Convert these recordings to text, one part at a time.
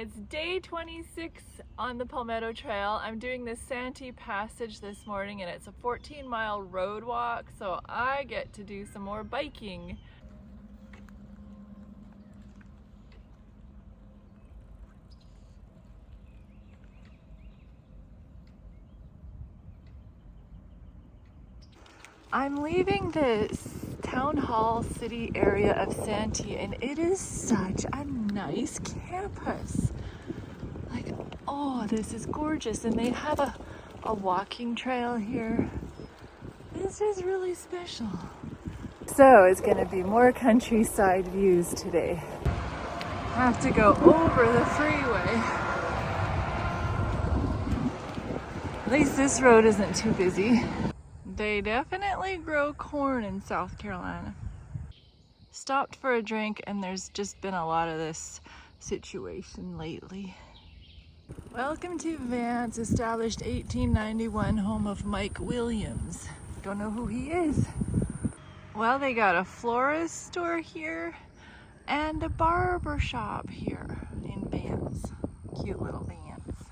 It's day 26 on the Palmetto Trail. I'm doing this Santee passage this morning and it's a 14-mile road walk, so I get to do some more biking. I'm leaving the town hall city area of Santee and it is such a nice campus. Like, oh, this is gorgeous, and they have a walking trail here. This is really special. So it's going to be more countryside views today. I have to go over the freeway. At least this road isn't too busy. They definitely grow corn in South Carolina. Stopped for a drink and there's just been a lot of this situation lately. Welcome to Vance, established 1891, home of Mike Williams. Don't know who he is. Well, they got a florist store here and a barber shop here in Vance. Cute little Vance.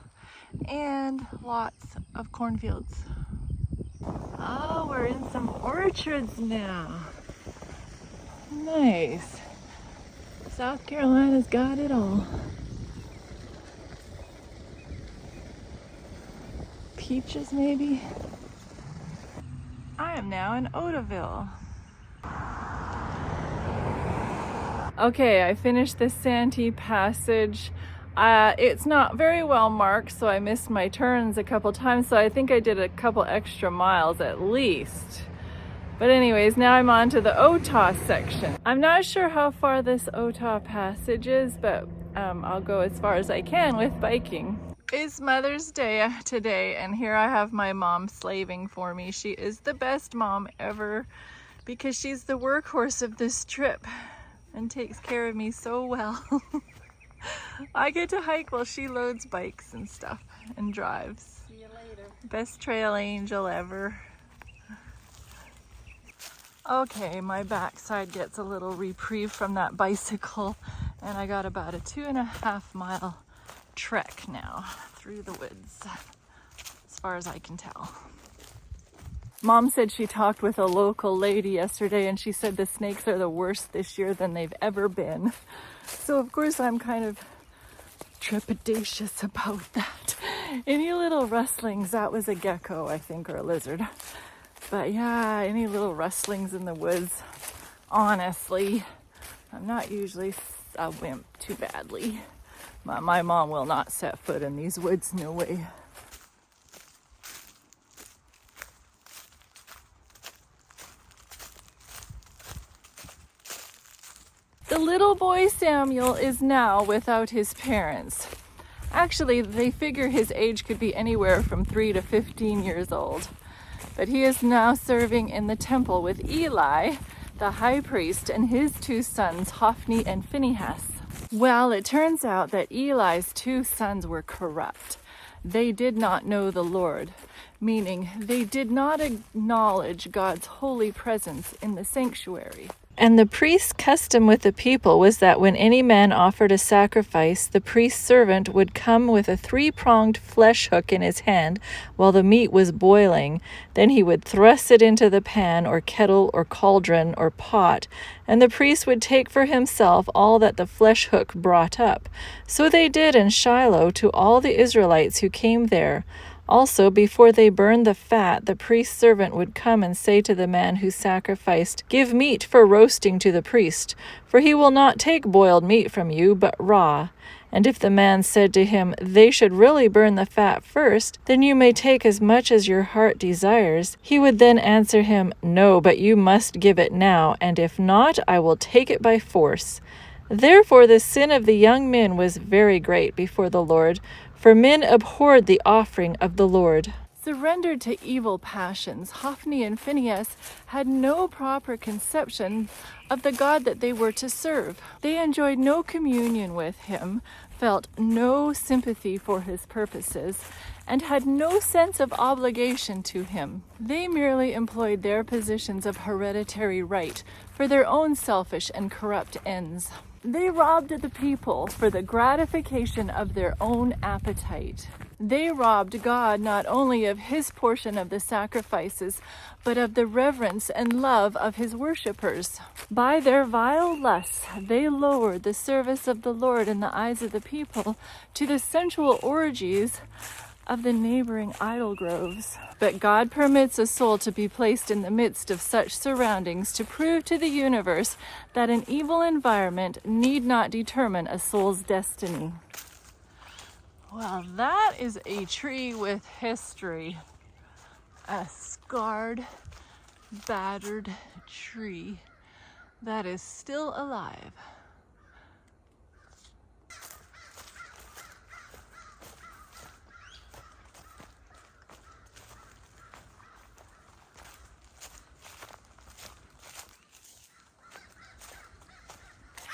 And lots of cornfields. Oh, we're in some orchards now. Nice. South Carolina's got it all. Peaches, maybe? I am now in Eutaw. Okay, I finished the Santee passage. It's not very well marked, so I missed my turns a couple times, so I think I did a couple extra miles at least. But anyways, now I'm on to the Eutaw section. I'm not sure how far this Eutaw passage is, but I'll go as far as I can with biking. It's Mother's Day today, and here I have my mom slaving for me. She is the best mom ever because she's the workhorse of this trip and takes care of me so well. I get to hike while she loads bikes and stuff and drives. See you later. Best trail angel ever. Okay, my backside gets a little reprieve from that bicycle, and I got about a 2.5 mile trek now through the woods, as far as I can tell. Mom said she talked with a local lady yesterday and she said the snakes are the worst this year than they've ever been. So of course I'm kind of trepidatious about that. Any little rustlings, that was a gecko, I think, or a lizard. But yeah, any little rustlings in the woods, honestly, I'm not usually a wimp too badly. My mom will not set foot in these woods, no way. The little boy Samuel is now without his parents. Actually, they figure his age could be anywhere from 3 to 15 years old. But he is now serving in the temple with Eli, the high priest, and his 2 sons, Hophni and Phinehas. Well, it turns out that Eli's 2 sons were corrupt. They did not know the Lord, meaning they did not acknowledge God's holy presence in the sanctuary. And the priest's custom with the people was that when any man offered a sacrifice, the priest's servant would come with a 3-pronged flesh hook in his hand while the meat was boiling. Then he would thrust it into the pan or kettle or cauldron or pot, and the priest would take for himself all that the flesh hook brought up. So they did in Shiloh to all the Israelites who came there. Also, before they burned the fat, the priest's servant would come and say to the man who sacrificed, "Give meat for roasting to the priest, for he will not take boiled meat from you, but raw." And if the man said to him, "They should really burn the fat first, then you may take as much as your heart desires," he would then answer him, "No, but you must give it now, and if not, I will take it by force." Therefore the sin of the young men was very great before the Lord, for men abhorred the offering of the Lord. Surrendered to evil passions, Hophni and Phinehas had no proper conception of the God that they were to serve. They enjoyed no communion with him, felt no sympathy for his purposes, and had no sense of obligation to him. They merely employed their positions of hereditary right for their own selfish and corrupt ends. They robbed the people for the gratification of their own appetite. They robbed God not only of his portion of the sacrifices, but of the reverence and love of his worshippers. By their vile lusts, they lowered the service of the Lord in the eyes of the people to the sensual orgies of the neighboring idol groves. But God permits a soul to be placed in the midst of such surroundings to prove to the universe that an evil environment need not determine a soul's destiny. Well, that is a tree with history. A scarred, battered tree that is still alive.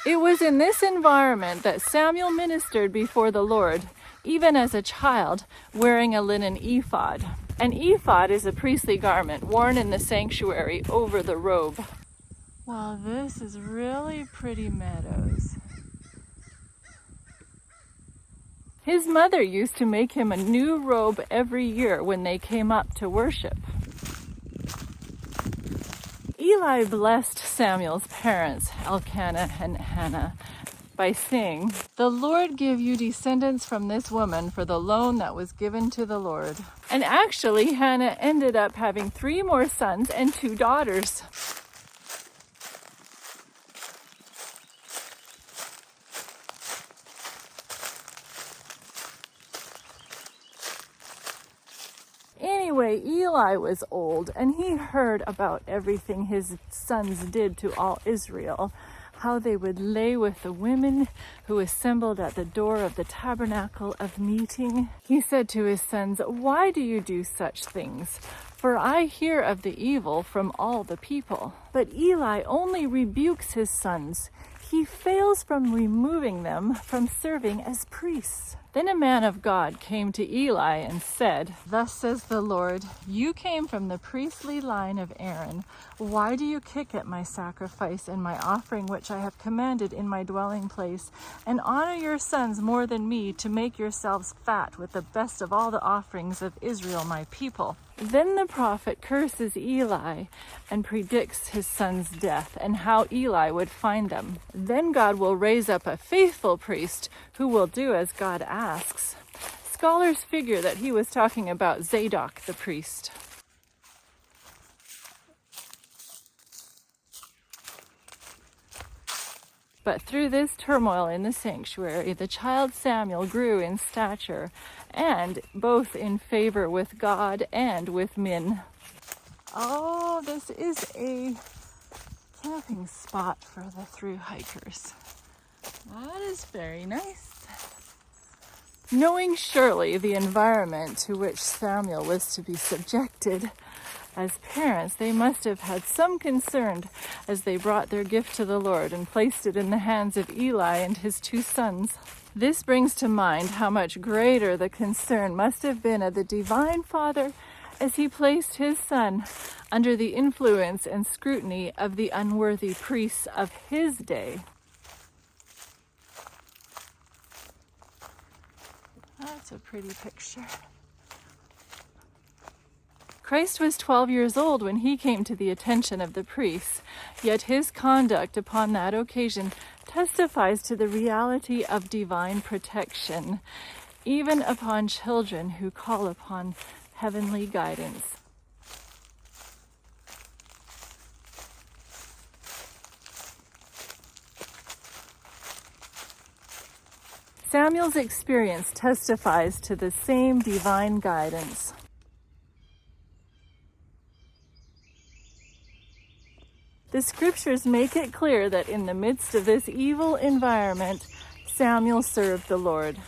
It was in this environment that Samuel ministered before the Lord, even as a child, wearing a linen ephod. An ephod is a priestly garment worn in the sanctuary over the robe. Wow, this is really pretty meadows. His mother used to make him a new robe every year when they came up to worship. Eli blessed Samuel's parents, Elkanah and Hannah, by saying, "The Lord give you descendants from this woman for the loan that was given to the Lord." And actually, Hannah ended up having 3 more sons and 2 daughters. Anyway, Eli was old, and he heard about everything his sons did to all Israel, how they would lay with the women who assembled at the door of the tabernacle of meeting. He said to his sons, "Why do you do such things? For I hear of the evil from all the people." But Eli only rebukes his sons. He fails from removing them from serving as priests. Then a man of God came to Eli and said, "Thus says the Lord, you came from the priestly line of Aaron. Why do you kick at my sacrifice and my offering which I have commanded in my dwelling place, and honor your sons more than me to make yourselves fat with the best of all the offerings of Israel my people?" Then the prophet curses Eli and predicts his son's death and how Eli would find them. Then God will raise up a faithful priest who will do as God asks. Scholars figure that he was talking about Zadok the priest. But through this turmoil in the sanctuary, the child Samuel grew in stature and both in favor with God and with men. Oh, this is a camping spot for the Thru hikers. That is very nice. Knowing surely the environment to which Samuel was to be subjected, as parents, they must have had some concern as they brought their gift to the Lord and placed it in the hands of Eli and his 2 sons. This brings to mind how much greater the concern must have been of the Divine Father as he placed his son under the influence and scrutiny of the unworthy priests of his day. That's a pretty picture. Christ was 12 years old when he came to the attention of the priests, yet his conduct upon that occasion testifies to the reality of divine protection, even upon children who call upon heavenly guidance. Samuel's experience testifies to the same divine guidance. The scriptures make it clear that in the midst of this evil environment, Samuel served the Lord.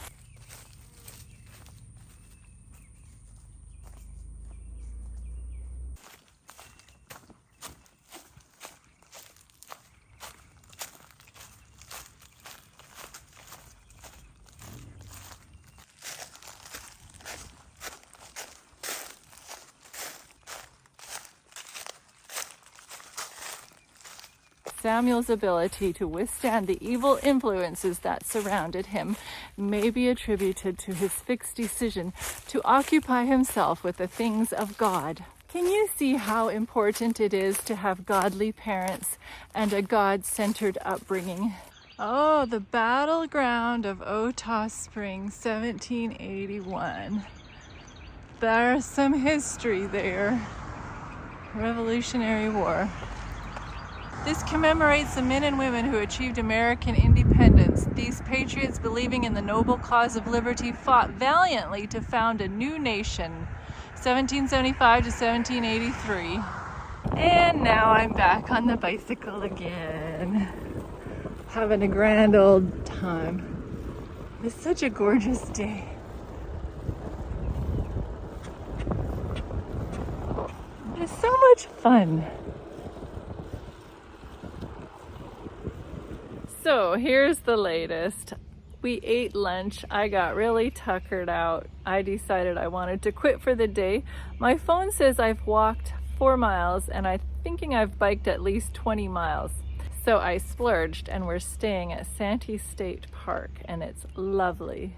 Samuel's ability to withstand the evil influences that surrounded him may be attributed to his fixed decision to occupy himself with the things of God. Can you see how important it is to have godly parents and a God-centered upbringing? Oh, the battleground of Eutaw Springs, 1781. There's some history there. Revolutionary War. This commemorates the men and women who achieved American independence. These patriots, believing in the noble cause of liberty, fought valiantly to found a new nation, 1775 to 1783. And now I'm back on the bicycle again, having a grand old time. It's such a gorgeous day. It's so much fun. So here's the latest. We ate lunch. I got really tuckered out. I decided I wanted to quit for the day. My phone says I've walked 4 miles and I'm thinking I've biked at least 20 miles. So I splurged and we're staying at Santee State Park and it's lovely.